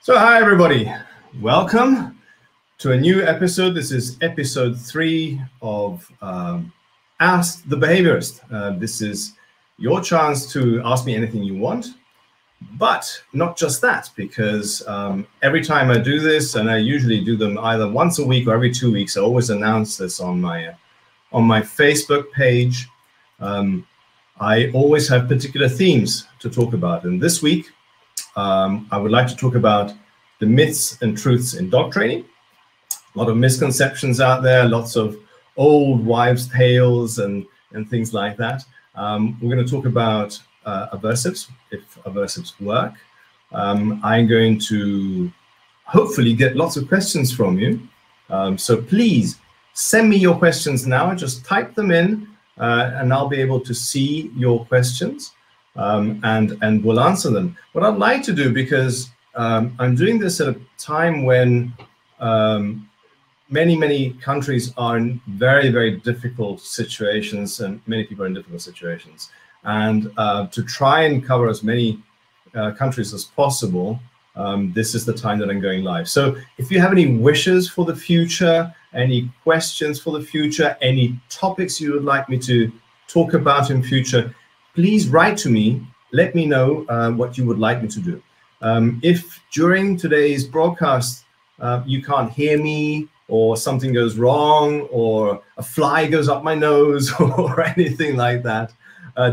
So hi everybody, welcome to a new episode. This is episode 3 of Ask the Behaviourist. This is your chance to ask me anything you want, but not just that, because every time I do this, and I usually do them either once a week or every 2 weeks, I always announce this on my Facebook page. I always have particular themes to talk about, and this week I would like to talk about the myths and truths in dog training. A lot of misconceptions out there, lots of old wives' tales and things like that. We're going to talk about aversives, if aversives work. I'm going to hopefully get lots of questions from you. So please send me your questions now. Just type them in and I'll be able to see your questions. And we'll answer them. What I'd like to do, because I'm doing this at a time when many countries are in very, very difficult situations, and many people are in difficult situations. And to try and cover as many countries as possible, this is the time that I'm going live. So if you have any wishes for the future, any questions for the future, any topics you would like me to talk about in future, please write to me. Let me know what you would like me to do. If during today's broadcast you can't hear me, or something goes wrong, or a fly goes up my nose, or anything like that,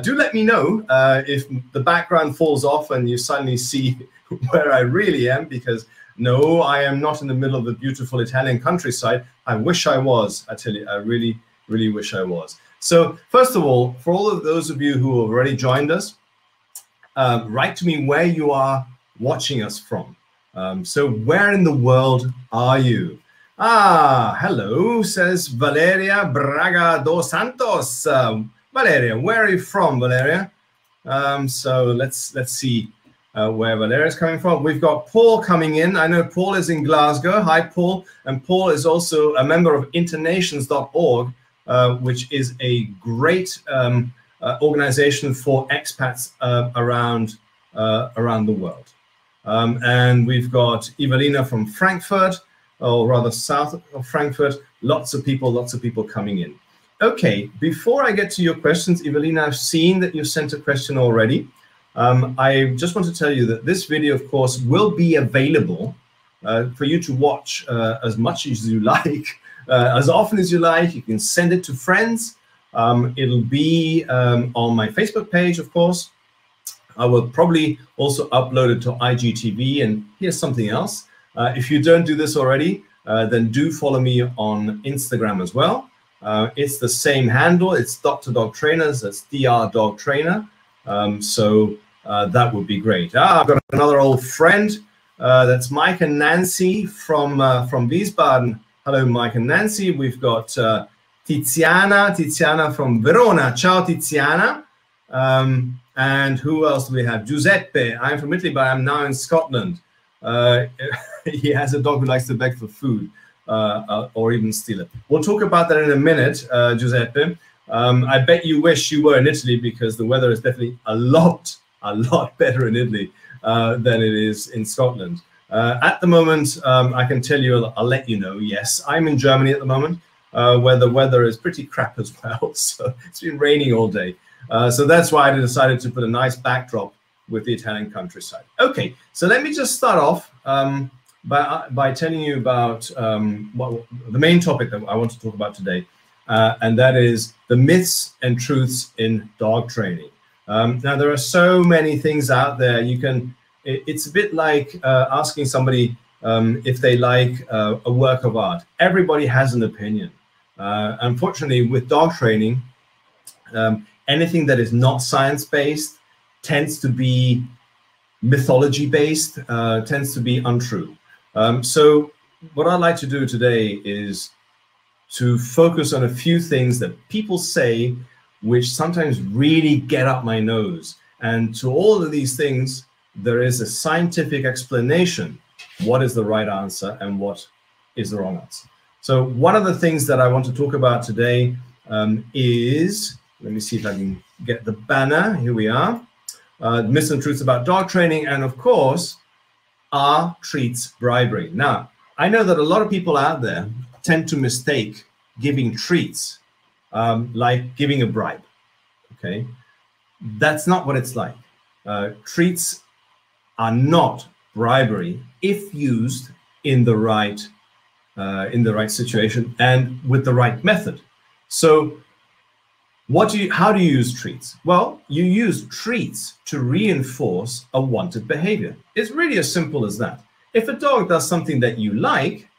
do let me know. If the background falls off and you suddenly see where I really am, because no, I am not in the middle of the beautiful Italian countryside. I wish I was. I tell you, I really, really wish I was. So first of all, for all of those of you who have already joined us, write to me where you are watching us from. So where in the world are you? Hello, says Valeria Braga dos Santos. Valeria, where are you from, Valeria? So let's see where Valeria is coming from. We've got Paul coming in. I know Paul is in Glasgow. Hi, Paul. And Paul is also a member of internations.org, which is a great organization for expats around the world. And we've got Evelina from Frankfurt, or rather south of Frankfurt. Lots of people coming in. Okay, before I get to your questions, Evelina, I've seen that you sent a question already. I just want to tell you that this video, of course, will be available for you to watch as much as you like, as often as you like. You can send it to friends. It'll be on my Facebook page, of course. I will probably also upload it to IGTV. And here's something else. If you don't do this already, then do follow me on Instagram as well. It's the same handle. It's Dr.Dog Trainers. That's Dr. Dog Trainer. So that would be great. I've got another old friend. That's Mike and Nancy from Wiesbaden. Hello, Mike and Nancy. We've got Tiziana from Verona. Ciao, Tiziana. And who else do we have? Giuseppe. I'm from Italy, but I'm now in Scotland. He has a dog who likes to beg for food or even steal it. We'll talk about that in a minute, Giuseppe. I bet you wish you were in Italy, because the weather is definitely a lot better in Italy than it is in Scotland. At the moment, I can tell you, I'll let you know, yes, I'm in Germany at the moment, where the weather is pretty crap as well. So it's been raining all day. So that's why I decided to put a nice backdrop with the Italian countryside. Okay, so let me just start off by telling you about the main topic that I want to talk about today, and that is the myths and truths in dog training. Now, there are so many things out there. It's a bit like asking somebody if they like a work of art. Everybody has an opinion. Unfortunately, with dog training, anything that is not science-based tends to be mythology-based, tends to be untrue. So what I'd like to do today is to focus on a few things that people say, which sometimes really get up my nose. And to all of these things, there is a scientific explanation. What is the right answer and what is the wrong answer? So one of the things that I want to talk about today is, let me see if I can get the banner. Here we are. Myths and truths about dog training. And of course, Are treats bribery? Now, I know that a lot of people out there tend to mistake giving treats like giving a bribe, okay? That's not what it's like. Treats are not bribery if used in the right situation and with the right method. So how do you use treats? Well, you use treats to reinforce a wanted behavior. It's really as simple as that. If a dog does something that you like,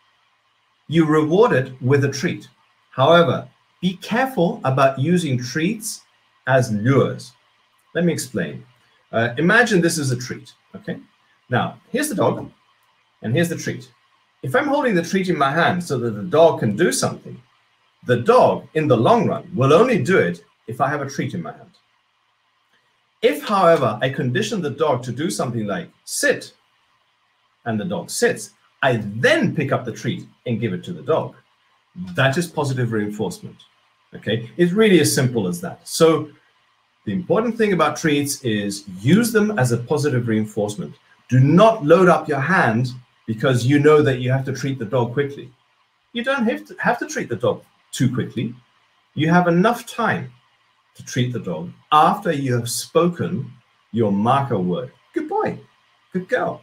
you reward it with a treat. However, be careful about using treats as lures. Let me explain. Imagine this is a treat, okay? Now, here's the dog, and here's the treat. If I'm holding the treat in my hand so that the dog can do something, the dog, in the long run, will only do it if I have a treat in my hand. If, however, I condition the dog to do something like sit, and the dog sits, I then pick up the treat and give it to the dog. That is positive reinforcement, okay? It's really as simple as that. So the important thing about treats is use them as a positive reinforcement. Do not load up your hand because you know that you have to treat the dog quickly. You don't have to treat the dog too quickly. You have enough time to treat the dog after you have spoken your marker word. Good boy, good girl.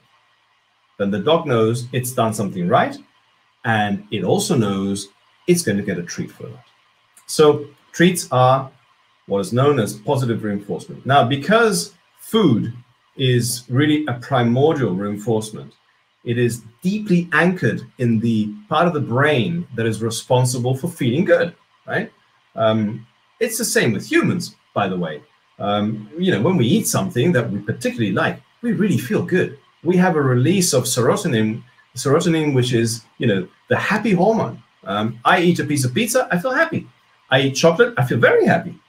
Then the dog knows it's done something right, and it also knows it's going to get a treat for that. So treats are what is known as positive reinforcement. Now, because food is really a primordial reinforcement, it is deeply anchored in the part of the brain that is responsible for feeling good, right? It's the same with humans, by the way. You know, when we eat something that we particularly like, we really feel good. We have a release of serotonin, which is, you know, the happy hormone. I eat a piece of pizza, I feel happy. I eat chocolate, I feel very happy.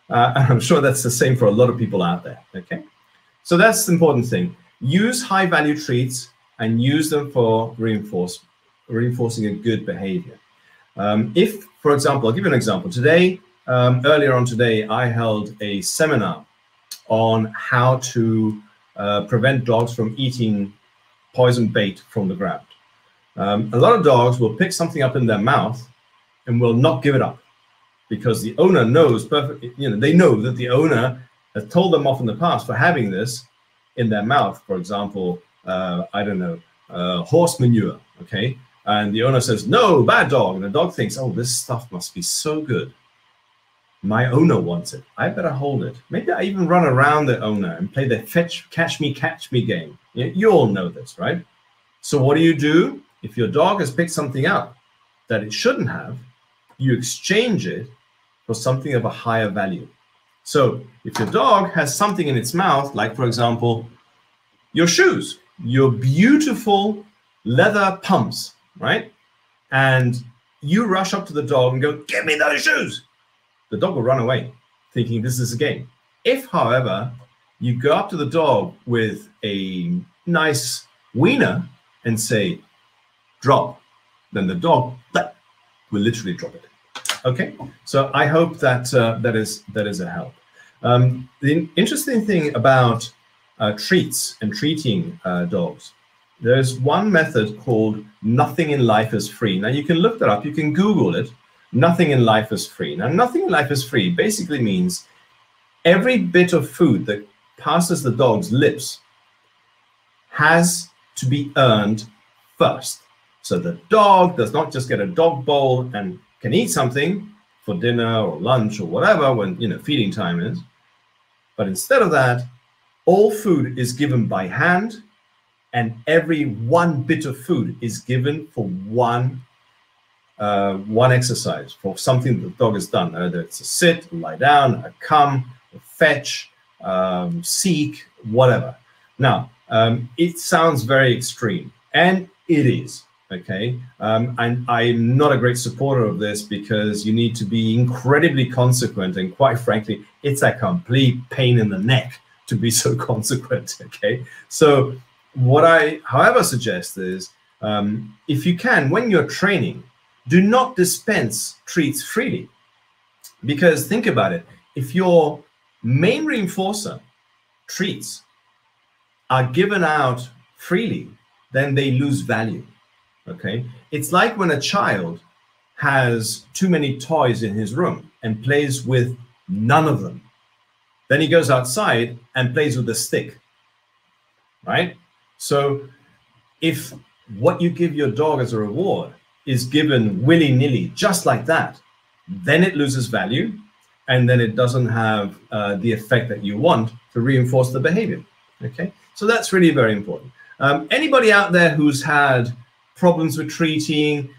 And I'm sure that's the same for a lot of people out there, okay? So that's the important thing. Use high-value treats and use them for reinforcing a good behavior. If, for example, I'll give you an example. Today, earlier on today, I held a seminar on how to prevent dogs from eating poison bait from the ground. A lot of dogs will pick something up in their mouth and will not give it up because the owner knows perfectly, you know, they know that the owner has told them off in the past for having this in their mouth. For example, I don't know, horse manure, okay? And the owner says, no, bad dog. And the dog thinks, oh, this stuff must be so good. My owner wants it. I better hold it. Maybe I even run around the owner and play the catch me game. You all know this, right? So what do? If your dog has picked something up that it shouldn't have, you exchange it for something of a higher value. So if your dog has something in its mouth, like, for example, your shoes, your beautiful leather pumps, right? And you rush up to the dog and go, give me those shoes. The dog will run away thinking this is a game. If, however, you go up to the dog with a nice wiener and say, drop, then the dog will literally drop it. Okay, so I hope that that is a help. The interesting thing about treats and treating dogs, there's one method called nothing in life is free. Now you can look that up, you can Google it, nothing in life is free. Now nothing in life is free basically means every bit of food that passes the dog's lips has to be earned first. So the dog does not just get a dog bowl and can eat something for dinner or lunch or whatever when, you know, feeding time is. But instead of that, all food is given by hand, and every one bit of food is given for one exercise, for something the dog has done, whether it's a sit, a lie down, a come, a fetch, seek, whatever. Now, it sounds very extreme, and it is. Okay, and I'm not a great supporter of this because you need to be incredibly consequent, and quite frankly, it's a complete pain in the neck to be so consequent. Okay, so what I, however, suggest is if you can, when you're training, do not dispense treats freely, because think about it. If your main reinforcer treats are given out freely, then they lose value. Okay, it's like when a child has too many toys in his room and plays with none of them. Then he goes outside and plays with a stick, right? So if what you give your dog as a reward is given willy-nilly, just like that, then it loses value, and then it doesn't have the effect that you want to reinforce the behavior. Okay, so that's really very important. Anybody out there who's had problems with treating,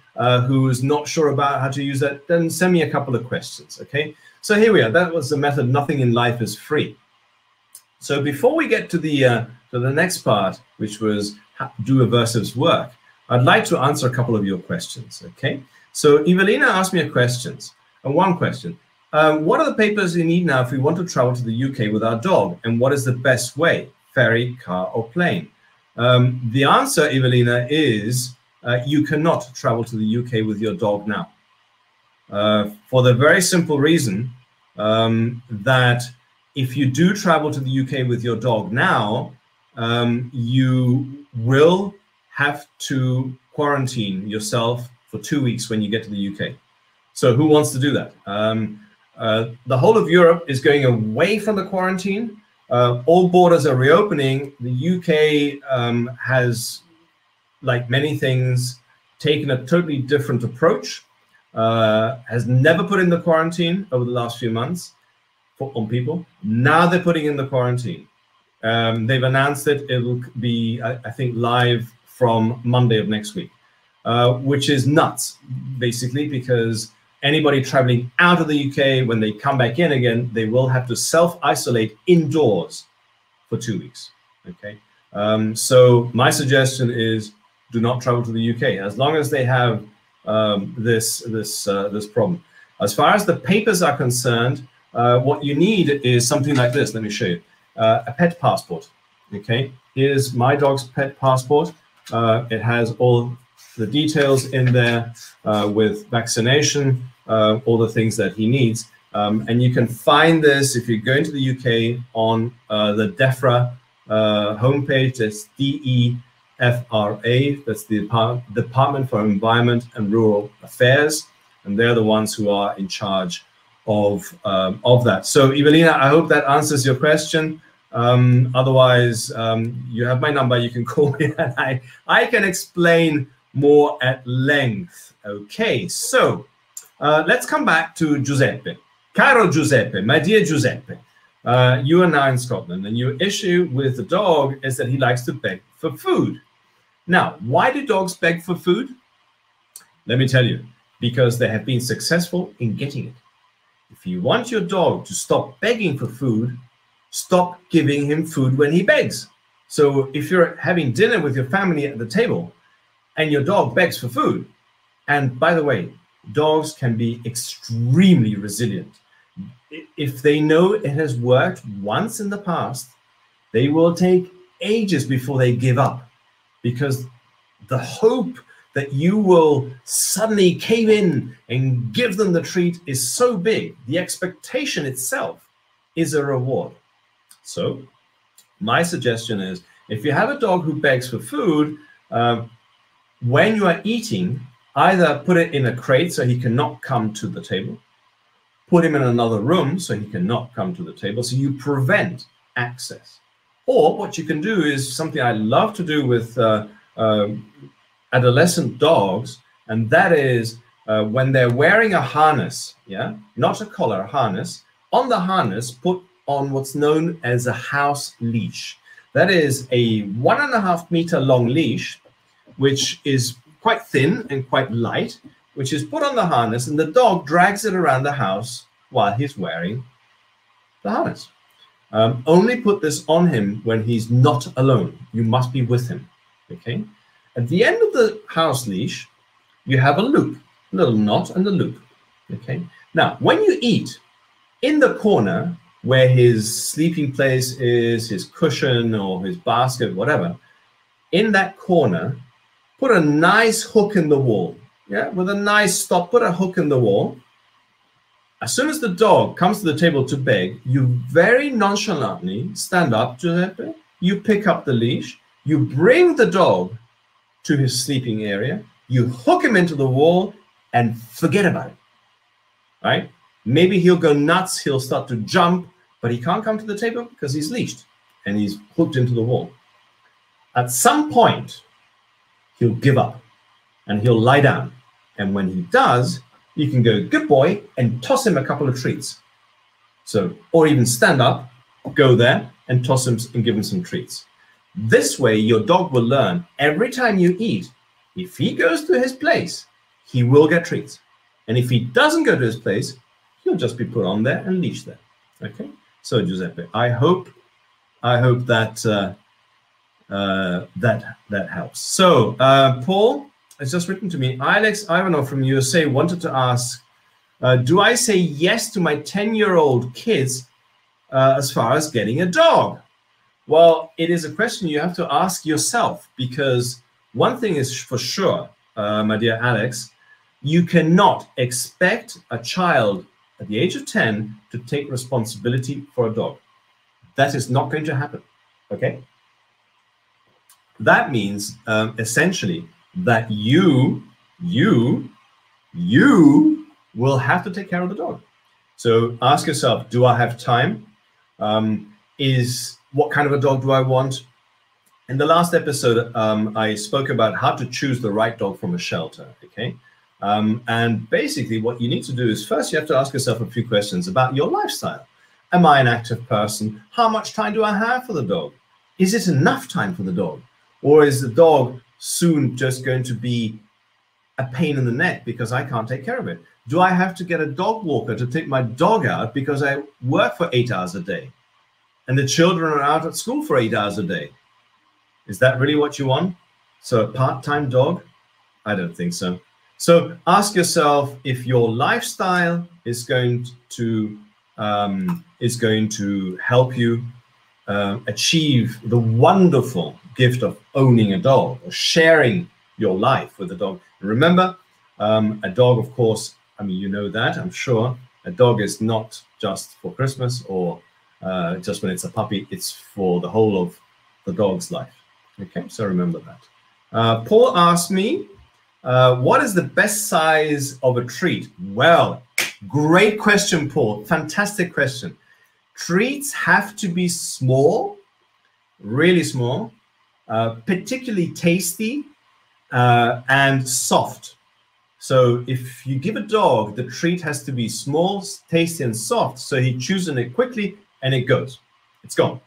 who's not sure about how to use that, then send me a couple of questions. Okay, so here we are. That was the method. Nothing in life is free. So before we get to the next part, which was do aversives work, I'd like to answer a couple of your questions. Okay, so Evelina asked me one question. What are the papers you need now if we want to travel to the UK with our dog, and what is the best way, ferry, car, or plane? The answer, Evelina, is you cannot travel to the UK with your dog now, for the very simple reason that if you do travel to the UK with your dog now, you will have to quarantine yourself for 2 weeks when you get to the UK. So who wants to do that? The whole of Europe is going away from the quarantine. All borders are reopening. The UK has, like many things, taken a totally different approach, has never put in the quarantine over the last few months on people. Now they're putting in the quarantine. They've announced it. It will be, I think, live from Monday of next week, which is nuts, basically, because anybody traveling out of the UK, when they come back in again, they will have to self-isolate indoors for 2 weeks. Okay, so my suggestion is do not travel to the UK as long as they have this problem. As far as the papers are concerned, what you need is something like this. Let me show you. A pet passport. Okay, here's my dog's pet passport. It has all the details in there with vaccination, all the things that he needs. And you can find this if you're going to the UK on the DEFRA homepage. That's DEFRA. That's the Department for Environment and Rural Affairs, and they're the ones who are in charge of that. So Evelina, I hope that answers your question. Otherwise, you have my number. You can call me, and I can explain more at length. Okay, so let's come back to Giuseppe. Caro Giuseppe, my dear Giuseppe, you are now in Scotland, and your issue with the dog is that he likes to beg for food. Now, why do dogs beg for food? Let me tell you, because they have been successful in getting it. If you want your dog to stop begging for food, stop giving him food when he begs. So if you're having dinner with your family at the table and your dog begs for food, and by the way, dogs can be extremely resilient. If they know it has worked once in the past, they will take ages before they give up, because the hope that you will suddenly cave in and give them the treat is so big. The expectation itself is a reward. So my suggestion is, if you have a dog who begs for food, when you are eating, either put it in a crate so he cannot come to the table, put him in another room so he cannot come to the table, so you prevent access. Or what you can do is something I love to do with adolescent dogs, and that is when they're wearing a harness, yeah, not a collar, a harness. On the harness, put on what's known as a house leash. That is a 1.5 meter long leash, which is quite thin and quite light, which is put on the harness, and the dog drags it around the house while he's wearing the harness. Only put this on him when he's not alone. You must be with him, okay? At the end of the house leash, you have a loop, a little knot and a loop, okay? Now, when you eat, in the corner where his sleeping place is, his cushion or his basket, whatever, in that corner, put a nice hook in the wall, yeah? With a nice stop, put a hook in the wall. As soon as the dog comes to the table to beg, you very nonchalantly stand up, Giuseppe, you pick up the leash, you bring the dog to his sleeping area, you hook him into the wall and forget about it, right? Maybe he'll go nuts, he'll start to jump, but he can't come to the table because he's leashed and he's hooked into the wall. At some point, he'll give up and he'll lie down. And when he does, you can go, good boy, and toss him a couple of treats. So, or even stand up, go there and toss him and give him some treats. This way, your dog will learn every time you eat, if he goes to his place, he will get treats. And if he doesn't go to his place, he'll just be put on there and leashed there. Okay. So Giuseppe, I hope that that helps. So Paul has just written to me. Alex Ivanov from USA wanted to ask, do I say yes to my 10-year-old kids as far as getting a dog? Well, it is a question you have to ask yourself, because one thing is for sure, my dear Alex, you cannot expect a child at the age of 10 to take responsibility for a dog. That is not going to happen, okay? That means essentially that you will have to take care of the dog. So ask yourself, do I have time? What kind of a dog do I want? In the last episode, I spoke about how to choose the right dog from a shelter, okay? And basically what you need to do is first you have to ask yourself a few questions about your lifestyle. Am I an active person? How much time do I have for the dog? Is it enough time for the dog? Or is the dog soon just going to be a pain in the neck because I can't take care of it? Do I have to get a dog walker to take my dog out because I work for 8 hours a day and the children are out at school for 8 hours a day? Is that really what you want? So a part-time dog? I don't think so. So ask yourself if your lifestyle is going to help you achieve the wonderful gift of owning a dog or sharing your life with a dog. And remember, a dog, of course, I mean, you know that, I'm sure, a dog is not just for Christmas or just when it's a puppy, it's for the whole of the dog's life. Okay, so remember that. Paul asked me, what is the best size of a treat? Well, great question, Paul. Fantastic question. Treats have to be small, really small, particularly tasty and soft. So if you give a dog, the treat has to be small, tasty, and soft. So he chews on it quickly and it goes. It's gone,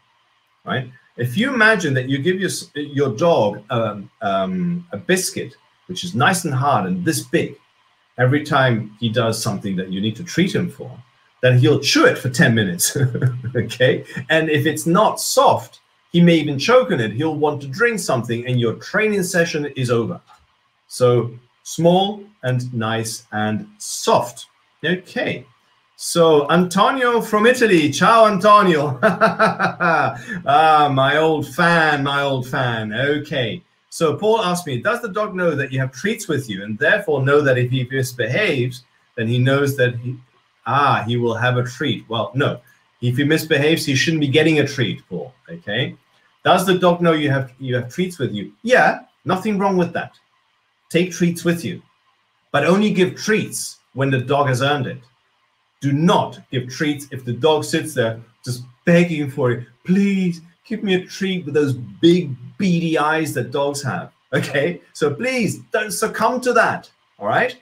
right? If you imagine that you give your dog a biscuit, which is nice and hard and this big, every time he does something that you need to treat him for, then he'll chew it for 10 minutes, okay? And if it's not soft, he may even choke on it. He'll want to drink something and your training session is over. So small and nice and soft. Okay. So Antonio from Italy. Ciao, Antonio. My old fan. Okay. So Paul asked me, does the dog know that you have treats with you and therefore know that if he misbehaves, then he knows that he will have a treat? Well, no. If he misbehaves, he shouldn't be getting a treat, Paul. Okay. Does the dog know you have treats with you? Yeah, nothing wrong with that. Take treats with you, but only give treats when the dog has earned it. Do not give treats if the dog sits there just begging for it. Please give me a treat with those big beady eyes that dogs have. Okay, so please don't succumb to that. All right,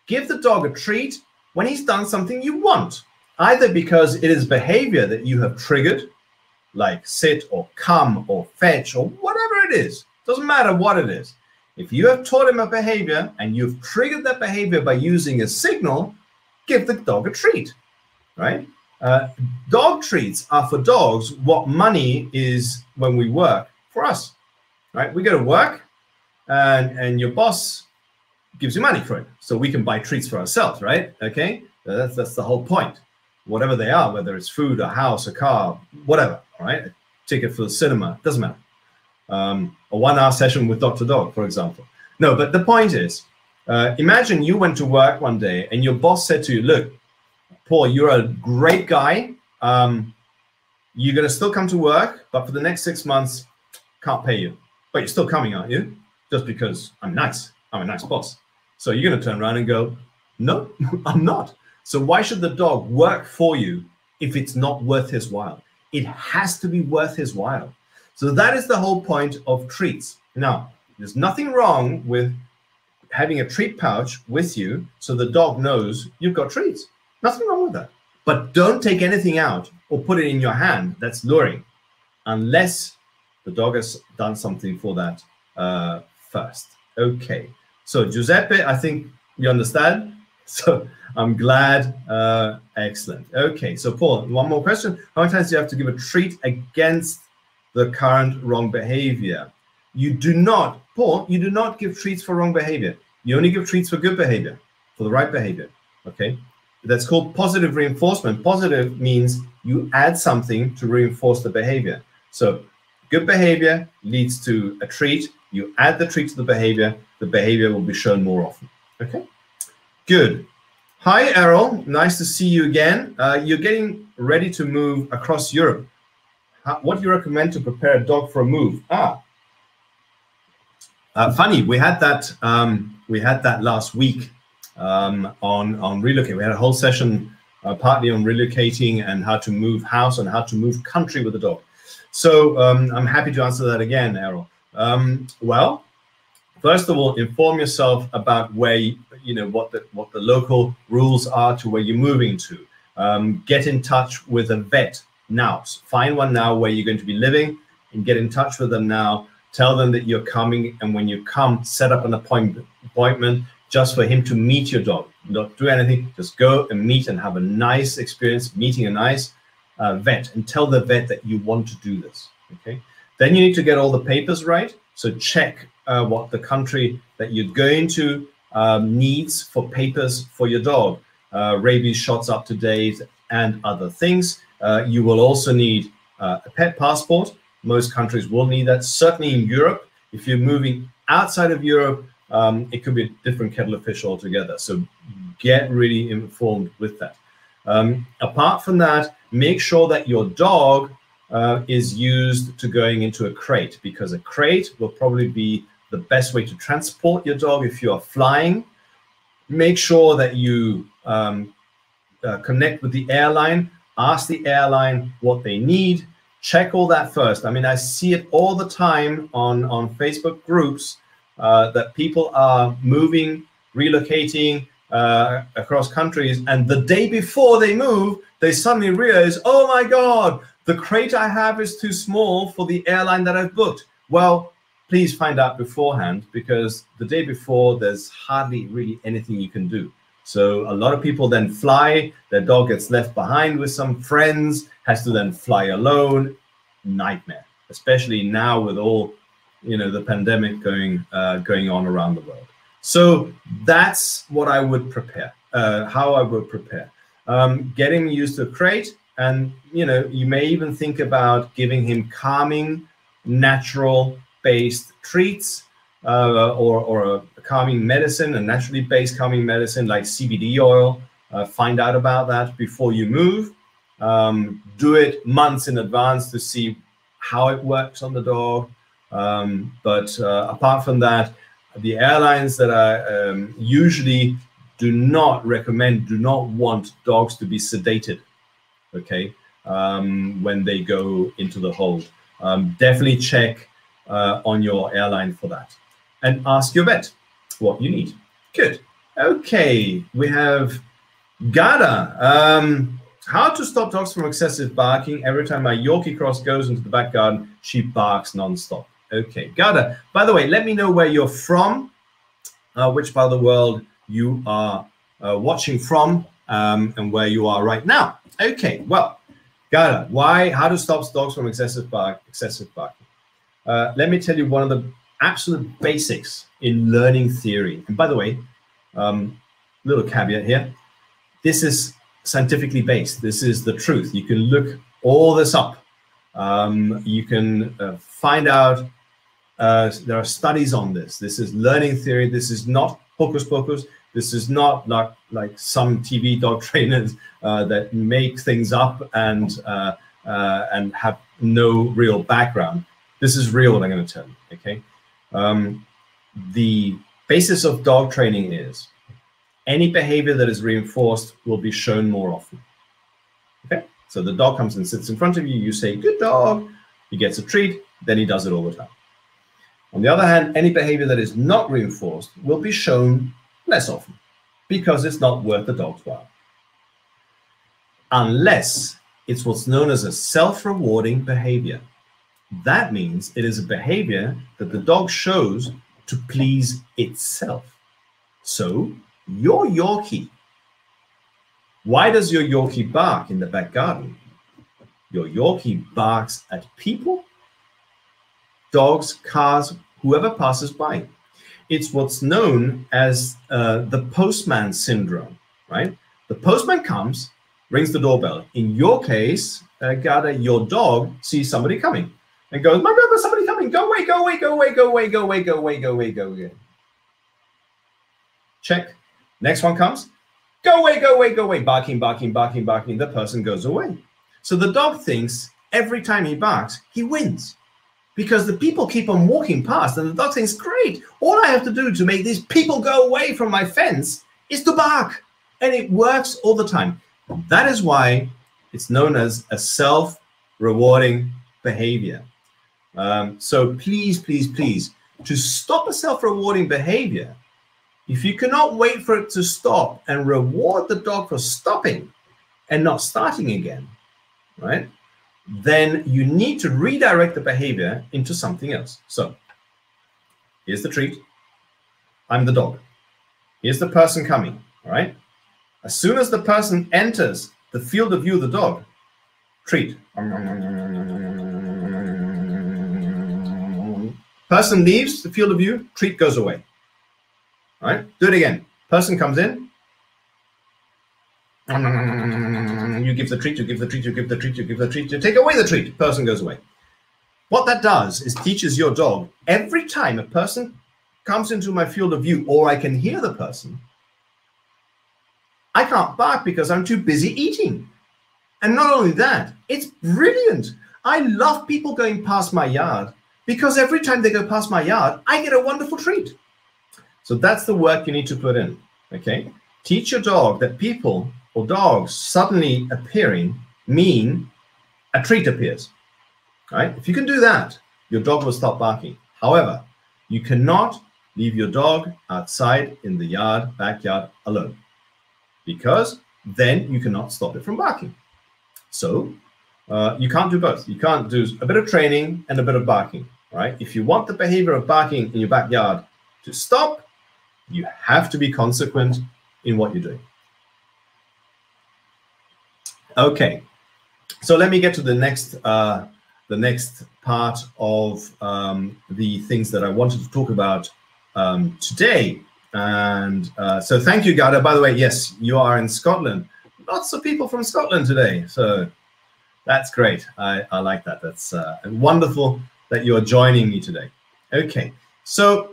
give the dog a treat when he's done something you want, either because it is behavior that you have triggered, like sit or come or fetch or whatever it is. Doesn't matter what it is. If you have taught him a behavior and you've triggered that behavior by using a signal, give the dog a treat, right? Dog treats are for dogs what money is when we work for us, right? We go to work and your boss gives you money for it. So we can buy treats for ourselves, right? Okay, that's the whole point. Whatever they are, whether it's food, a house, a car, whatever, all right? A ticket for the cinema, doesn't matter. A 1 hour session with Dr.Dog, for example. No, but the point is, imagine you went to work one day and your boss said to you, look, Paul, you're a great guy. You're going to still come to work, but for the next 6 months, can't pay you. But you're still coming, aren't you? just because I'm nice. I'm a nice boss. So you're going to turn around and go, no, I'm not. So why should the dog work for you if it's not worth his while? It has to be worth his while. So that is the whole point of treats. Now, there's nothing wrong with having a treat pouch with you so the dog knows you've got treats. Nothing wrong with that. But don't take anything out or put it in your hand that's luring unless the dog has done something for that first. Okay. So Giuseppe, I think you understand. So I'm glad. Excellent. Okay. So Paul, one more question. How many times do you have to give a treat against the current wrong behavior? You do not, Paul, you do not give treats for wrong behavior. You only give treats for good behavior, for the right behavior. Okay. That's called positive reinforcement. Positive means you add something to reinforce the behavior. So good behavior leads to a treat. You add the treat to the behavior will be shown more often. Okay, good. Hi, Errol. Nice to see you again. You're getting ready to move across Europe. What do you recommend to prepare a dog for a move? Funny, we had that last week on relocating. We had a whole session partly on relocating and how to move house and how to move country with a dog. So I'm happy to answer that again, Errol. Well, first of all, inform yourself about where what the local rules are to where you're moving to. Get in touch with a vet now. Find one now where you're going to be living and get in touch with them now. Tell them that you're coming, and when you come, set up an appointment just for him to meet your dog. Don't do anything, just go and meet and have a nice experience meeting a nice vet, and tell the vet that you want to do this. Okay. Then you need to get all the papers right. So check what the country that you're going to needs for papers for your dog, rabies shots up to date and other things. You will also need a pet passport. Most countries will need that. Certainly in Europe, if you're moving outside of Europe, it could be a different kettle of fish altogether. So get really informed with that. Apart from that, make sure that your dog is used to going into a crate, because a crate will probably be the best way to transport your dog if you are flying. Make sure that you connect with the airline, ask the airline what they need, check all that first. I mean, I see it all the time on Facebook groups that people are moving, relocating across countries, and the day before they move, they suddenly realize, oh my God, the crate I have is too small for the airline that I've booked. Well, please find out beforehand, because the day before, there's hardly really anything you can do. So a lot of people then fly, their dog gets left behind with some friends, has to then fly alone. Nightmare, especially now with all, the pandemic going on around the world. So that's what I would prepare, how I would prepare. Getting used to a crate, and you may even think about giving him calming, natural-based treats, or a calming medicine, a naturally based calming medicine like CBD oil. Find out about that before you move. Do it months in advance to see how it works on the dog. But apart from that, the airlines that I usually do not want dogs to be sedated, okay, when they go into the hold. Definitely check on your airline for that. And ask your vet what you need. Good. Okay, we have Gada. How to stop dogs from excessive barking? Every time my Yorkie cross goes into the back garden, she barks non-stop. Okay, Gada, by the way, let me know where you're from, which part of the world you are watching from, and where you are right now. Okay, well, Gada, how to stop dogs from excessive barking? Let me tell you one of the absolute basics in learning theory. And by the way, little caveat here, this is scientifically based. This is the truth. You can look all this up. You can find out, there are studies on this. This is learning theory. This is not hocus pocus. This is not like some TV dog trainers that make things up and have no real background. This is real, what I'm going to tell you, okay? the basis of dog training is any behavior that is reinforced will be shown more often. Okay, so the dog comes and sits in front of you, you say, good dog, he gets a treat, then he does it all the time. On the other hand, any behavior that is not reinforced will be shown less often because it's not worth the dog's while. Unless it's what's known as a self-rewarding behavior. That means it is a behavior that the dog shows to please itself. So your Yorkie, why does your Yorkie bark in the back garden? Your Yorkie barks at people, dogs, cars, whoever passes by. It's what's known as the postman syndrome, right? The postman comes, rings the doorbell. In your case, Gada, your dog sees somebody coming and goes, my God, there's somebody coming. Go away, go away, go away, go away, go away, go away, go away, go away. Check. Next one comes. Go away, go away, go away. Barking, barking, barking, barking. The person goes away. So the dog thinks every time he barks, he wins. Because the people keep on walking past and the dog thinks, great, all I have to do to make these people go away from my fence is to bark. And it works all the time. That is why it's known as a self-rewarding behavior. So please, please, please, to stop a self-rewarding behavior, if you cannot wait for it to stop and reward the dog for stopping and not starting again, right, then you need to redirect the behavior into something else. So here's the treat. I'm the dog. Here's the person coming, all right? As soon as the person enters the field of view of the dog, treat. Person leaves the field of view, treat goes away. All right, do it again. Person comes in. You give the treat, you give the treat, you give the treat, you give the treat, you take away the treat, person goes away. What that does is teaches your dog every time a person comes into my field of view or I can hear the person, I can't bark because I'm too busy eating. And not only that, it's brilliant. I love people going past my yard because every time they go past my yard, I get a wonderful treat. So that's the work you need to put in, okay? Teach your dog that people or dogs suddenly appearing mean a treat appears, right? If you can do that, your dog will stop barking. However, you cannot leave your dog outside in the yard, backyard alone, because then you cannot stop it from barking. So you can't do both. You can't do a bit of training and a bit of barking, right? If you want the behavior of barking in your backyard to stop, you have to be consequent in what you're doing. Okay, so let me get to the next part of the things that I wanted to talk about today. And so thank you, Gada. By the way, yes, you are in Scotland. Lots of people from Scotland today. So that's great. I like that. That's wonderful that you're joining me today. Okay, so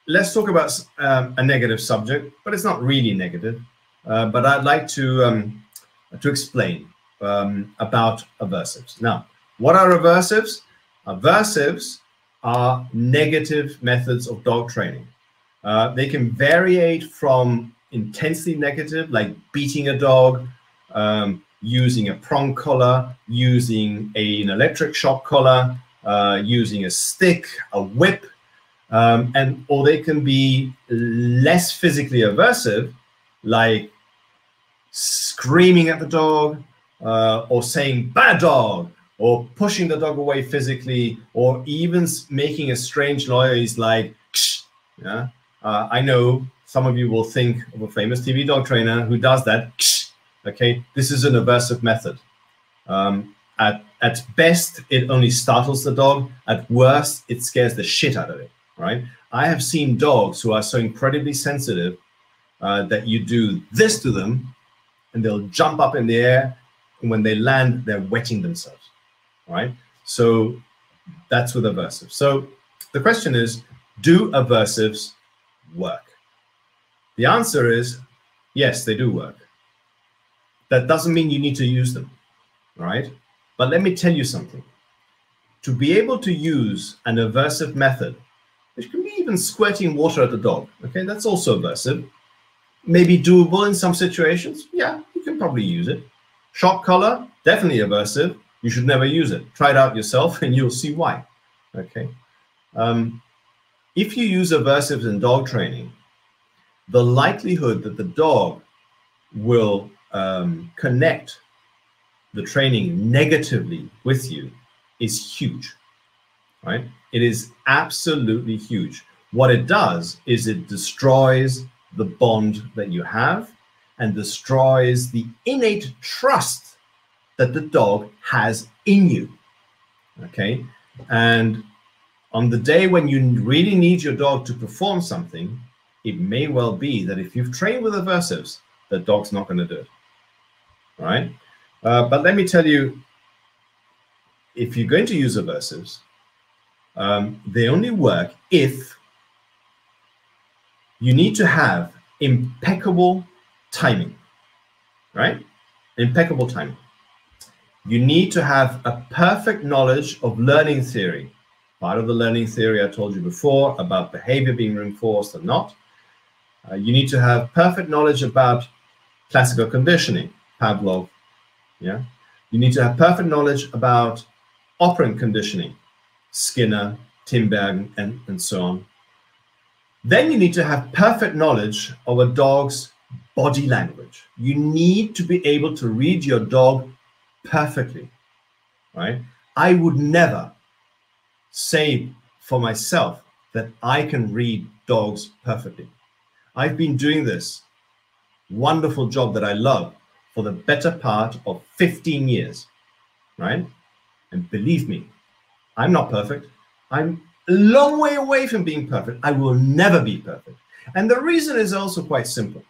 let's talk about a negative subject, but it's not really negative. But I'd like to explain about aversives. Now, what are aversives? Aversives are negative methods of dog training. They can variate from intensely negative, like beating a dog, using a prong collar, using an electric shock collar, using a stick, a whip, or they can be less physically aversive, like screaming at the dog, or saying bad dog, or pushing the dog away physically, or even making a strange noise like ksh, yeah. I know some of you will think of a famous TV dog trainer who does that. Ksh, okay, this is an aversive method. At best, it only startles the dog. At worst, it scares the shit out of it. Right? I have seen dogs who are so incredibly sensitive that you do this to them, and they'll jump up in the air, and when they land, they're wetting themselves. Right? So that's with aversives. So the question is, do aversives work? The answer is yes, they do work. That doesn't mean you need to use them, right? But let me tell you something. To be able to use an aversive method, It can be even squirting water at the dog. Okay, that's also aversive. Maybe doable in some situations. Yeah, you can probably use it. Shock collar, definitely aversive. You should never use it. Try it out yourself and you'll see why. Okay. If you use aversives in dog training, the likelihood that the dog will connect the training negatively with you is huge, right? It is absolutely huge. What it does is it destroys the bond that you have and destroys the innate trust that the dog has in you, okay? And on the day when you really need your dog to perform something, it may well be that if you've trained with aversives, the dog's not going to do it, all right? But let me tell you, if you're going to use aversives, they only work if you need to have impeccable timing, right? Impeccable timing. You need to have a perfect knowledge of learning theory. Part of the learning theory I told you before about behavior being reinforced or not. You need to have perfect knowledge about classical conditioning, Pavlov. Yeah. You need to have perfect knowledge about operant conditioning, Skinner, Timberg, and so on. Then you need to have perfect knowledge of a dog's body language. You need to be able to read your dog perfectly, right? I would never say for myself that I can read dogs perfectly. I've been doing this wonderful job that I love for the better part of 15 years, right? And believe me, I'm not perfect. I'm a long way away from being perfect. I will never be perfect. And the reason is also quite simple.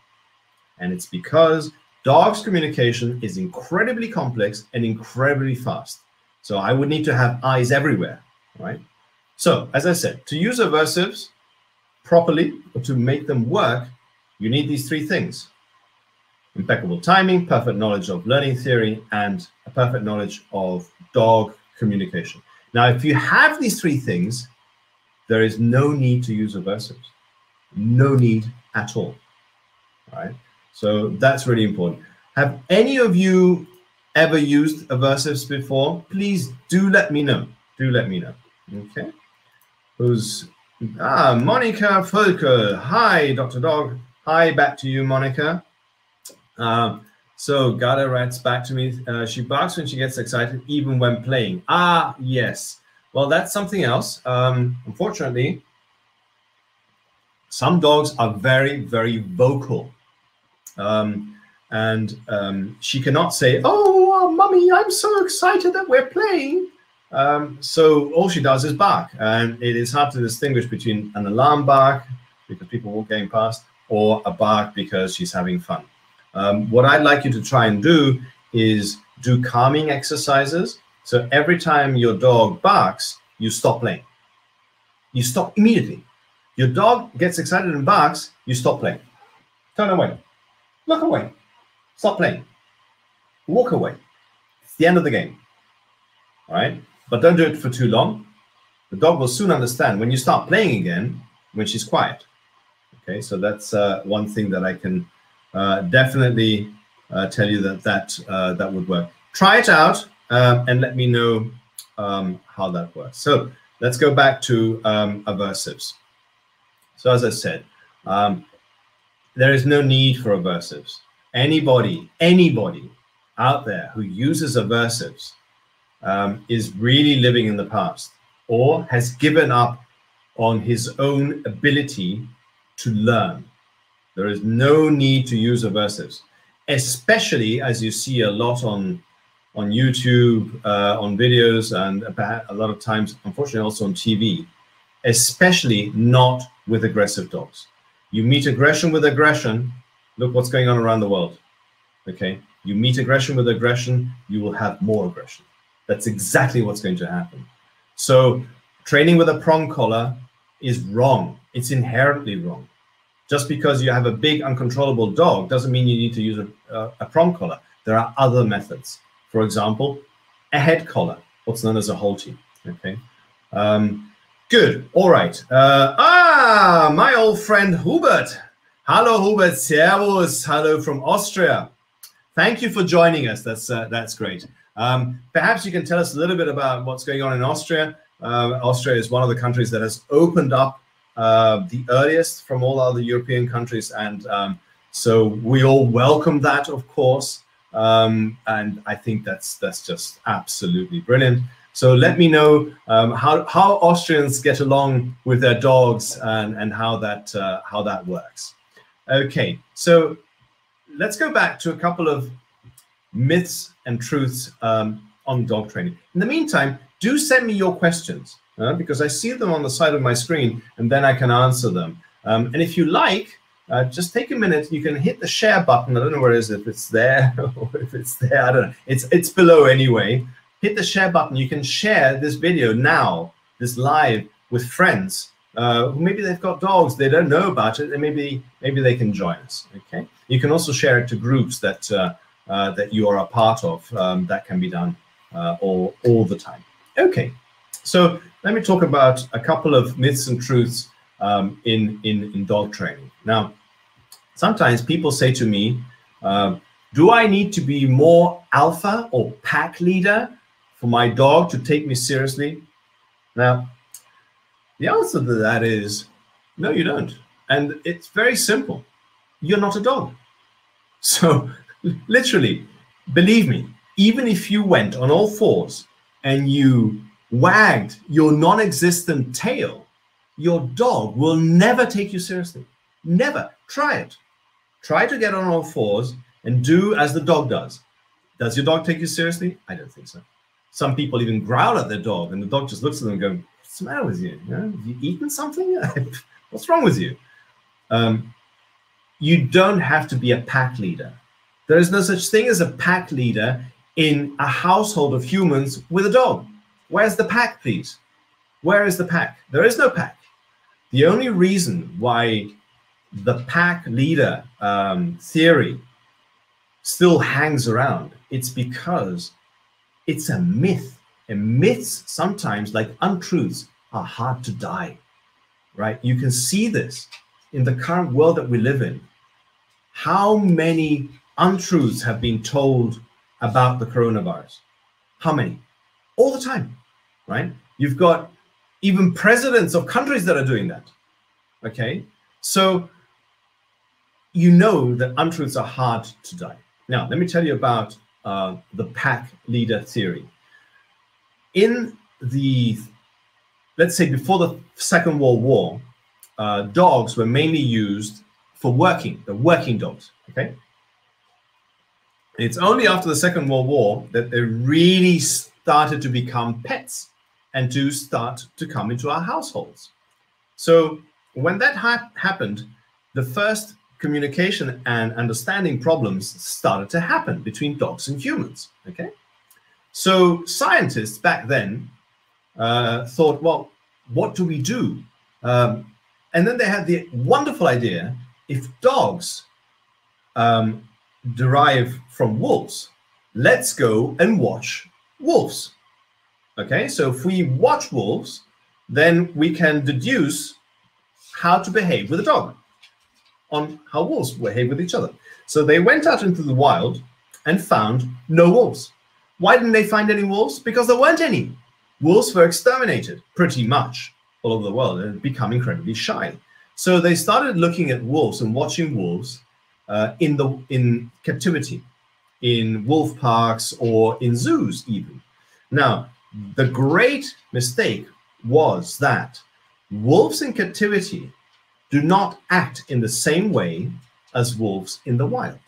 And it's because dogs' communication is incredibly complex and incredibly fast. So I would need to have eyes everywhere, right? So as I said, to use aversives properly or to make them work, you need these three things: impeccable timing, perfect knowledge of learning theory, and a perfect knowledge of dog communication. Now, if you have these three things, there is no need to use aversives. No need at all, right? So that's really important. Have any of you ever used aversives before? Please do let me know. Do let me know. Okay. Who's Monica Völker. Hi, Dr. Dog. Hi, back to you, Monica. So Gada writes back to me. She barks when she gets excited, even when playing. Ah, yes. Well, that's something else. Unfortunately, some dogs are very, very vocal. She cannot say, "Oh, mommy, I'm so excited that we're playing." So all she does is bark, and it is hard to distinguish between an alarm bark because people walk going past, or a bark because she's having fun. What I'd like you to try and do is do calming exercises. So every time your dog barks, you stop playing. You stop immediately. Your dog gets excited and barks, you stop playing. Turn away. Look away. Stop playing. Walk away. It's the end of the game. All right? But don't do it for too long. The dog will soon understand when you start playing again, when she's quiet. Okay, so that's one thing that I can definitely tell you that would work. Try it out and let me know how that works. So let's go back to aversives. So as I said, there is no need for aversives. Anybody out there who uses aversives is really living in the past or has given up on his own ability to learn. There is no need to use aversives, especially as you see a lot on YouTube, on videos, and a lot of times, unfortunately, also on TV, especially not with aggressive dogs. You meet aggression with aggression, look what's going on around the world, okay? You meet aggression with aggression, you will have more aggression. That's exactly what's going to happen. So training with a prong collar is wrong. It's inherently wrong. Just because you have a big uncontrollable dog doesn't mean you need to use a prong collar. There are other methods. For example, a head collar, what's known as a Holtie, okay? Good. All right. My old friend Hubert. Hello, Hubert. Servus. Hello from Austria. Thank you for joining us. That's great. Perhaps you can tell us a little bit about what's going on in Austria. Austria is one of the countries that has opened up the earliest from all other European countries, and so we all welcome that, of course. And I think that's just absolutely brilliant. So let me know how Austrians get along with their dogs and how that works. Okay, so let's go back to a couple of myths and truths on dog training. In the meantime, do send me your questions because I see them on the side of my screen and then I can answer them. And if you like, just take a minute. You can hit the share button. I don't know where it is, if it's there or if it's there. I don't know. It's below anyway. Hit the share button. You can share this video now, this live, with friends who maybe they've got dogs, they don't know about it, and maybe they can join us. Okay. You can also share it to groups that that you are a part of. That can be done all the time. Okay. So let me talk about a couple of myths and truths in dog training. Now, sometimes people say to me, do I need to be more alpha or pack leader for my dog to take me seriously? Now, the answer to that is no, you don't. And it's very simple. You're not a dog. So literally, believe me, even if you went on all fours and you wagged your non-existent tail, your dog will never take you seriously. Never. Try it. Try to get on all fours and do as the dog does. Does your dog take you seriously? I don't think so. Some people even growl at their dog, and the dog just looks at them and goes, "What's the matter with you? Have you eaten something? What's wrong with you?" You don't have to be a pack leader. There is no such thing as a pack leader in a household of humans with a dog. Where's the pack, please? Where is the pack? There is no pack. The only reason why the pack leader theory still hangs around, it's because it's a myth. And myths sometimes, like untruths, are hard to die, right? You can see this in the current world that we live in. How many untruths have been told about the coronavirus? How many? All the time, right? You've got even presidents of countries that are doing that, okay? So you know that untruths are hard to die. Now, let me tell you about the pack leader theory. In the, let's say before the Second World War, dogs were mainly used for the working dogs, okay? It's only after the Second World War that they really started to become pets and to start to come into our households. So when that happened, the first communication and understanding problems started to happen between dogs and humans, okay? So scientists back then thought, well, what do we do? And then they had the wonderful idea, if dogs derive from wolves, let's go and watch wolves. Okay, so if we watch wolves, then we can deduce how to behave with a dog, on how wolves behave with each other. So they went out into the wild and found no wolves. Why didn't they find any wolves? Because there weren't any. Wolves were exterminated pretty much all over the world and had become incredibly shy. So they started looking at wolves and watching wolves in captivity, in wolf parks or in zoos even. Now, the great mistake was that wolves in captivity do not act in the same way as wolves in the wild.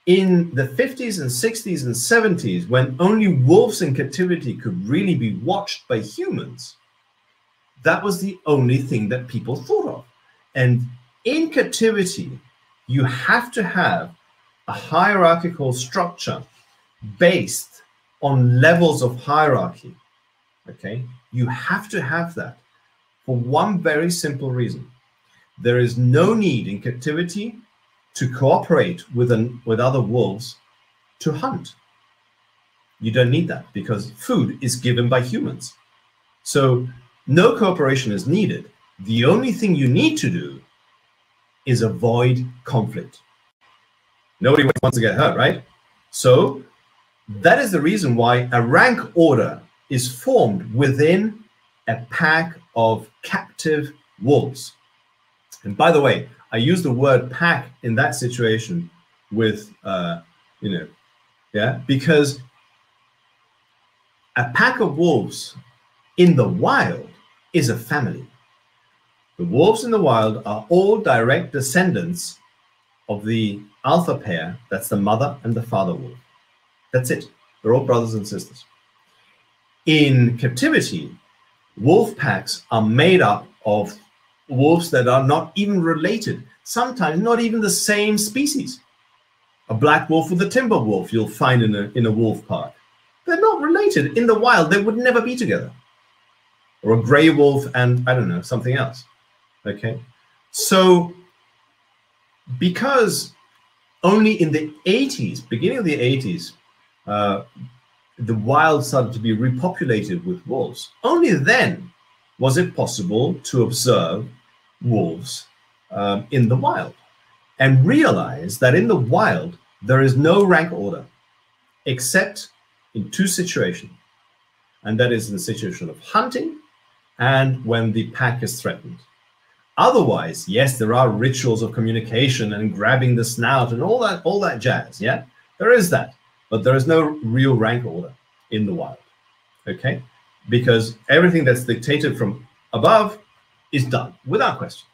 In the 50s and 60s and 70s, when only wolves in captivity could really be watched by humans, that was the only thing that people thought of. And in captivity, you have to have a hierarchical structure based on levels of hierarchy, okay? You have to have that for one very simple reason. There is no need in captivity to cooperate with other wolves to hunt. You don't need that because food is given by humans. So no cooperation is needed. The only thing you need to do is avoid conflict. Nobody wants to get hurt, right? So that is the reason why a rank order is formed within a pack of captive wolves. And by the way, I use the word pack in that situation with, because a pack of wolves in the wild is a family. The wolves in the wild are all direct descendants of the alpha pair. That's the mother and the father wolf. That's it. They're all brothers and sisters. In captivity, wolf packs are made up of wolves that are not even related, sometimes not even the same species. A black wolf with a timber wolf you'll find in a wolf pack. They're not related. In the wild, they would never be together. Or a gray wolf and, I don't know, something else. Okay? So, because only in the 80s, beginning of the 80s, the wild started to be repopulated with wolves. Only then was it possible to observe wolves in the wild and realize that in the wild, there is no rank order except in two situations. And that is in the situation of hunting and when the pack is threatened. Otherwise, yes, there are rituals of communication and grabbing the snout and all that jazz, yeah? There is that, but there is no real rank order in the wild, okay? Because everything that's dictated from above is done without question.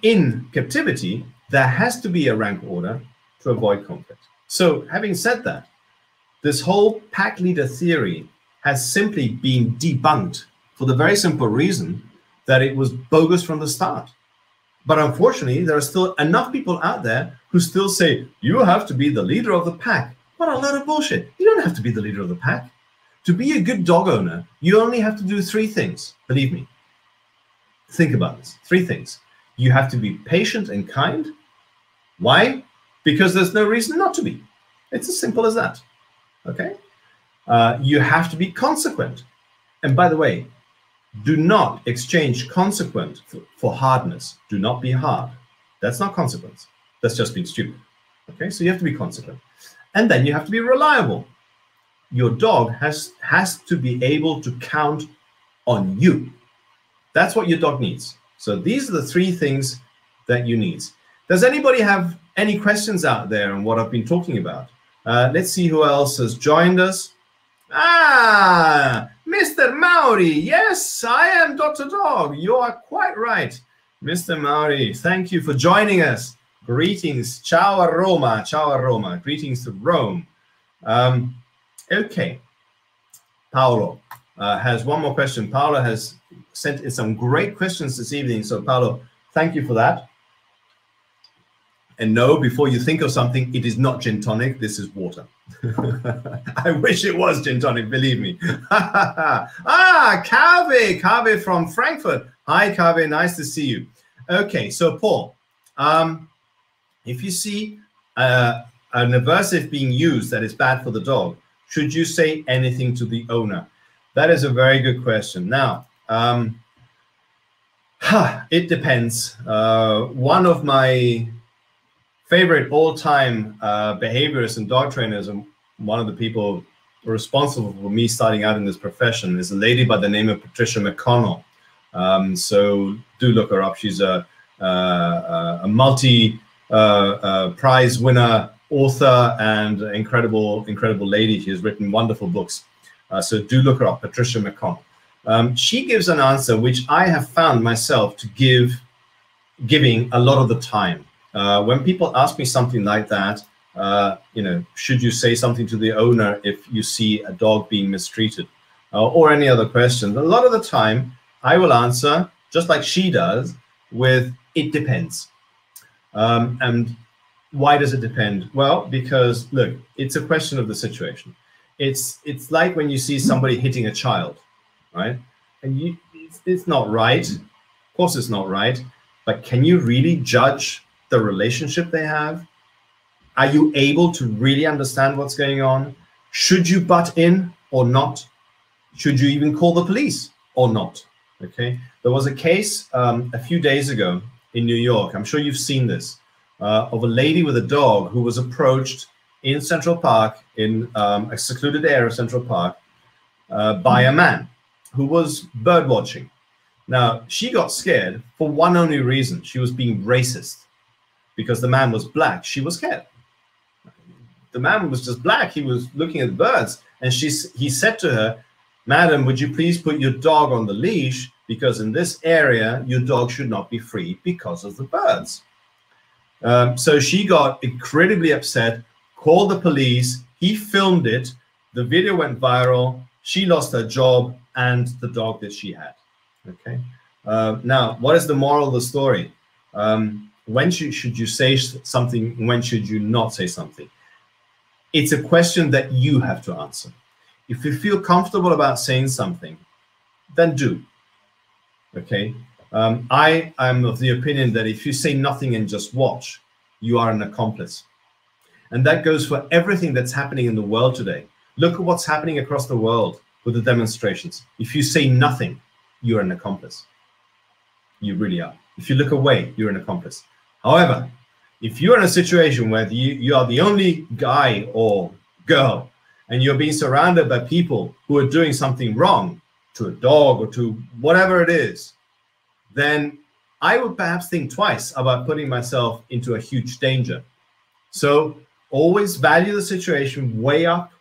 In captivity, there has to be a rank order to avoid conflict. So having said that, this whole pack leader theory has simply been debunked for the very simple reason that it was bogus from the start. But unfortunately, there are still enough people out there who still say, you have to be the leader of the pack. What a load of bullshit. You don't have to be the leader of the pack. To be a good dog owner, you only have to do three things. Believe me. Think about this. Three things. You have to be patient and kind. Why? Because there's no reason not to be. It's as simple as that. Okay? You have to be consequent. And by the way, do not exchange consequent for hardness. Do not be hard. That's not consequence. That's just being stupid. Okay, so you have to be consequent. And then you have to be reliable. Your dog has to be able to count on you. That's what your dog needs. So these are the three things that you need. Does anybody have any questions out there on what I've been talking about? Let's see who else has joined us. Ah, Mr. Mauri. Yes, I am Dr. Dog. You are quite right. Mr. Mauri, thank you for joining us. Greetings. Ciao a Roma. Ciao a Roma. Greetings to Rome. Okay. Paolo has one more question. Paolo has sent in some great questions this evening. So, Paolo, thank you for that. And no, before you think of something, it is not gin tonic. This is water. I wish it was gin tonic, believe me. Kave from Frankfurt. Hi, Kave, nice to see you. Okay, so Paul, if you see an aversive being used that is bad for the dog, should you say anything to the owner? That is a very good question. Now, it depends. One of my favorite all-time behaviorists and dog trainers, and one of the people responsible for me starting out in this profession, is a lady by the name of Patricia McConnell. So do look her up. She's a multi-prize winner, author, and incredible lady. She has written wonderful books. So do look her up, Patricia McConnell. She gives an answer which I have found myself to giving a lot of the time. When people ask me something like that, should you say something to the owner if you see a dog being mistreated, or any other question? A lot of the time, I will answer, just like she does, with, it depends. And why does it depend? Well, because, look, it's a question of the situation. It's like when you see somebody hitting a child, right? And it's not right. Of course it's not right. But can you really judge the relationship they have? Are you able to really understand what's going on? Should you butt in or not? Should you even call the police or not. Okay, there was a case a few days ago in New York. I'm sure you've seen this, of a lady with a dog who was approached in Central Park, in a secluded area of Central Park, by a man who was bird watching. Now, she got scared for one only reason. She was being racist because the man was black. She was scared. The man was just black. He was looking at the birds, and he said to her, "Madam, would you please put your dog on the leash, because in this area, your dog should not be free because of the birds." So she got incredibly upset, called the police. He filmed it. The video went viral. She lost her job and the dog that she had. Okay. Now, what is the moral of the story? When should you say something? When should you not say something? It's a question that you have to answer. If you feel comfortable about saying something, then do. Okay. I am of the opinion that if you say nothing and just watch, you are an accomplice. And that goes for everything that's happening in the world today. Look at what's happening across the world with the demonstrations. If you say nothing, you're an accomplice. You really are. If you look away, you're an accomplice. However, if you're in a situation where you are the only guy or girl, and you're being surrounded by people who are doing something wrong to a dog or to whatever it is, then I would perhaps think twice about putting myself into a huge danger. So always value the situation, weigh up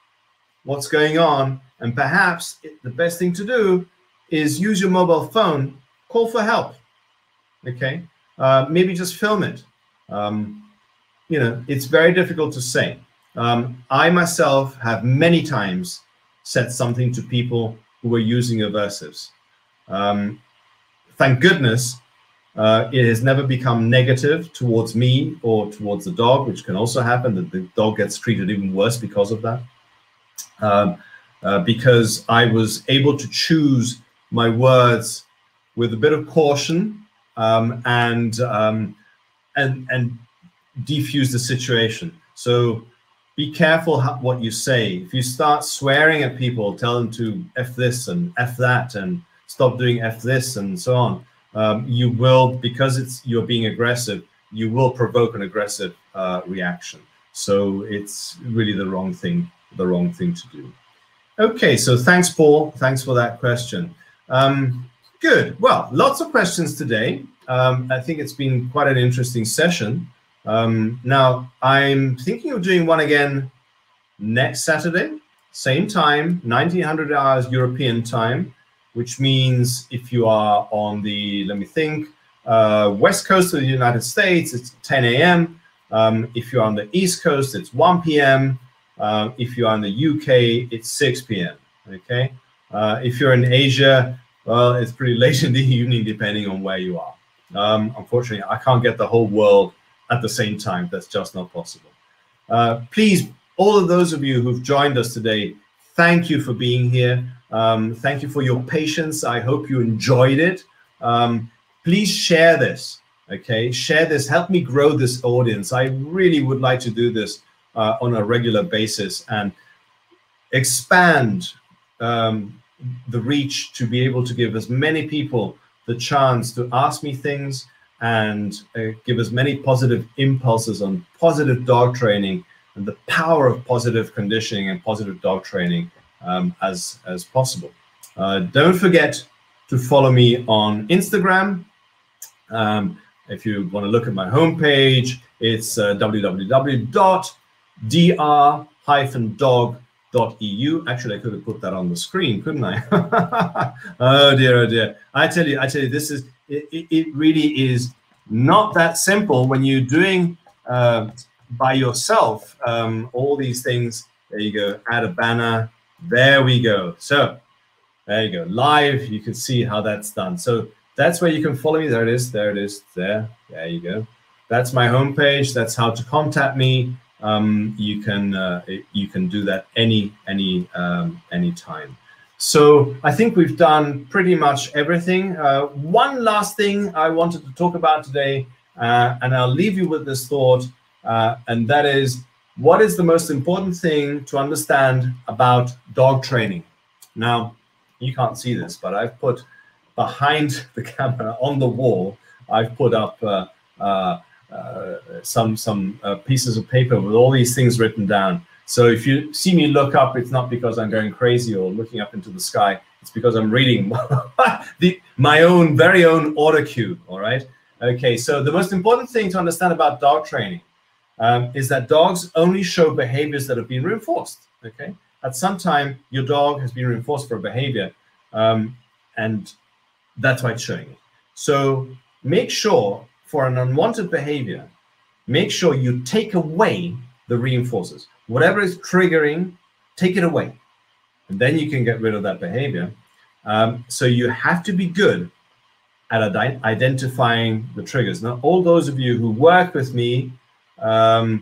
what's going on, and perhaps the best thing to do is use your mobile phone, call for help. Okay, maybe just film it. You know, it's very difficult to say. I myself have many times said something to people who were using aversives. Thank goodness it has never become negative towards me or towards the dog, which can also happen, that the dog gets treated even worse because of that. Because I was able to choose my words with a bit of caution and defuse the situation. So be careful what you say. If you start swearing at people, tell them to F this and F that and stop doing F this and so on, you will, because you're being aggressive, you will provoke an aggressive reaction. So it's really the wrong thing to do. Okay, so thanks, Paul. Thanks for that question. Good. Well, lots of questions today. I think it's been quite an interesting session. Now, I'm thinking of doing one again next Saturday, same time, 1900 hours European time, which means if you are on the, let me think, west coast of the United States, it's 10 a.m. If you're on the East Coast, it's 1 p.m. If you're in the UK, it's 6 p.m. Okay. If you're in Asia, well, it's pretty late in the evening, depending on where you are. Unfortunately, I can't get the whole world at the same time. That's just not possible. Please, all of those of you who've joined us today, thank you for being here. Thank you for your patience. I hope you enjoyed it. Please share this. Okay, share this. Help me grow this audience. I really would like to do this on a regular basis and expand the reach to be able to give as many people the chance to ask me things and give as many positive impulses on positive dog training and the power of positive conditioning and positive dog training as possible. Don't forget to follow me on Instagram. If you want to look at my homepage, it's www.dr-dog.eu. Actually, I could have put that on the screen, couldn't I? Oh dear, oh dear. I tell you, this is, it really is not that simple when you're doing by yourself all these things. There you go, add a banner. There we go. So there you go, live. You can see how that's done. So that's where you can follow me. There it is. There it is. There you go. That's my homepage. That's how to contact me. You can do that any time. So I think we've done pretty much everything. One last thing I wanted to talk about today, and I'll leave you with this thought, and that is, what is the most important thing to understand about dog training? Now, you can't see this, but I've put behind the camera on the wall, I've put up some pieces of paper with all these things written down. So if you see me look up, it's not because I'm going crazy or looking up into the sky. It's because I'm reading my own very own order cue. All right. Okay. So the most important thing to understand about dog training is that dogs only show behaviors that have been reinforced. Okay. At some time, your dog has been reinforced for a behavior, and that's why it's showing it. So make sure for an unwanted behavior, make sure you take away the reinforcers. Whatever is triggering, take it away. And then you can get rid of that behavior. So you have to be good at identifying the triggers. Now, all those of you who work with me, then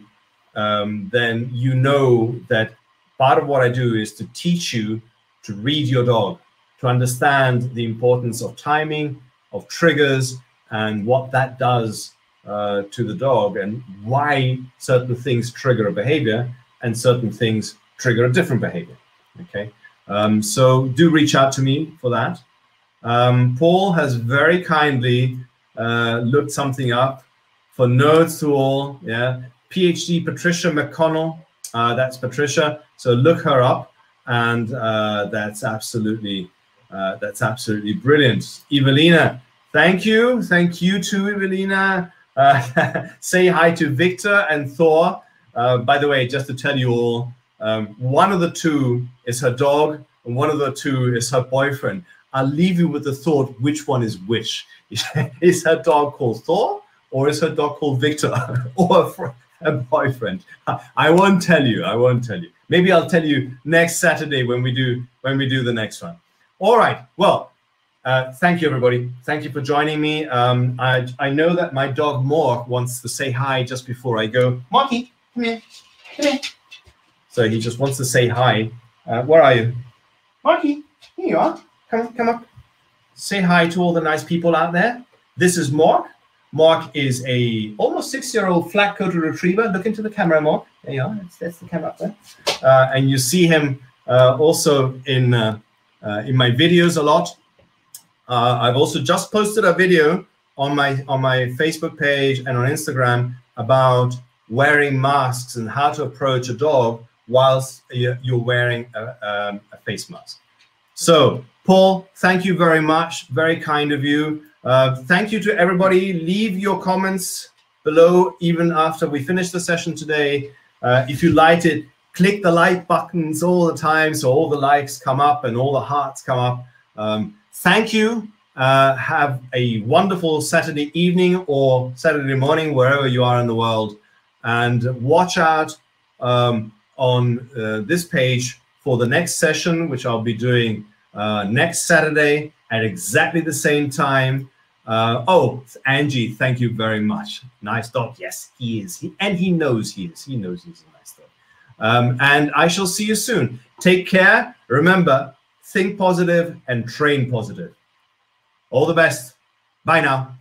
you know that part of what I do is to teach you to read your dog, to understand the importance of timing, of triggers, and what that does to the dog, and why certain things trigger a behavior and certain things trigger a different behavior. Okay, so do reach out to me for that. Paul has very kindly looked something up for nerds to all. Yeah, PhD Patricia McConnell. That's Patricia. So look her up, and that's absolutely brilliant. Evelina, thank you to Evelina. Say hi to Victor and Thor. By the way, just to tell you all, one of the two is her dog and one of the two is her boyfriend. I'll leave you with the thought, which one is which? Is her dog called Thor, or is her dog called Victor, or her boyfriend? I won't tell you. I won't tell you. Maybe I'll tell you next Saturday when we do the next one. All right. Well, thank you, everybody. Thank you for joining me. I know that my dog Mork wants to say hi just before I go. Morky, come here. Come here. So he just wants to say hi. Where are you? Morky, here you are. Come up. Say hi to all the nice people out there. This is Mork. Mork is a almost 6-year-old flat-coated retriever. Look into the camera, Mork. There you are. That's the camera up there. And you see him also in my videos a lot. I've also just posted a video on my Facebook page and on Instagram about wearing masks and how to approach a dog whilst you're wearing a face mask. So, Paul, thank you very much. Very kind of you. Thank you to everybody. Leave your comments below even after we finish the session today. If you liked it, click the like buttons all the time so all the likes come up and all the hearts come up. Thank you. Have a wonderful Saturday evening or Saturday morning, wherever you are in the world. And watch out on this page for the next session, which I'll be doing next Saturday at exactly the same time. Oh, Angie, thank you very much. Nice dog. Yes, he is. And he knows he is. He knows he's a nice dog. And I shall see you soon. Take care. Remember, think positive and train positive. All the best. Bye now.